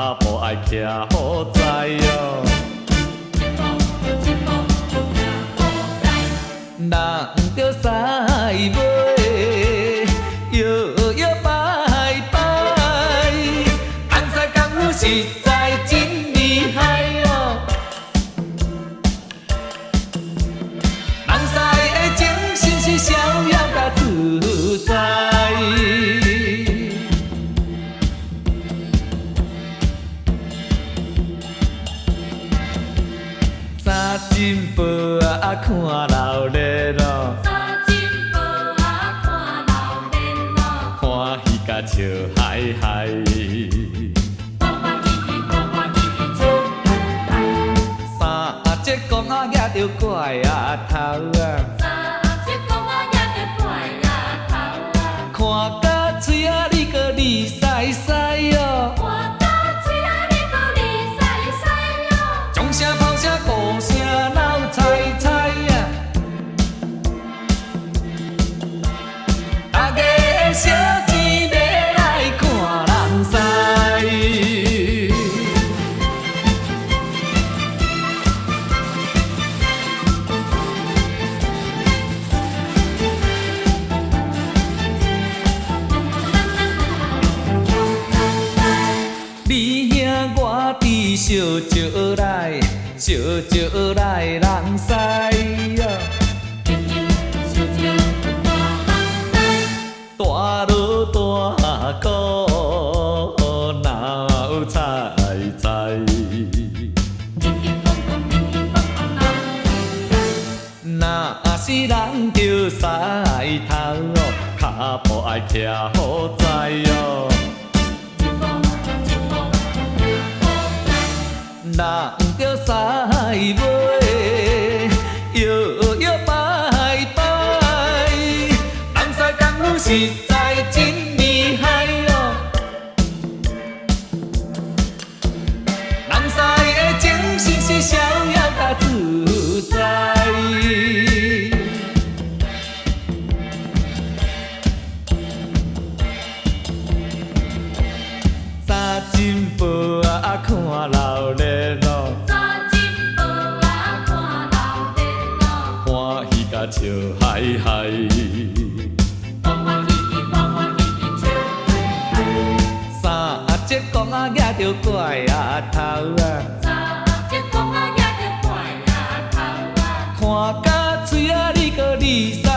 脚步爱徛好在哦。人着驶尾，摇摇摆摆，红色功夫实在真厉害哦。人使的精神是逍遥甲自在。三金宝啊，看闹热闹，欢喜甲笑嗨嗨。三只公仔抓着怪啊头啊，看甲嘴啊你个利西西哦。掌声炮声鼓声闹猜猜啊，大家的小钱要来看人使。你兄我弟烧酒来，烧酒来人使啊。大锣大鼓闹彩彩，若是人着狮头哦，脚步爱徛好在哦。人着驶尾，摇摇摆摆，人使功夫实在真厉害哦。人使的精神是逍遥甲自在。三金宝啊，看闹热闹，欢喜甲笑嗨嗨。三只公仔抓着怪啊头啊，看甲嘴啊你个利。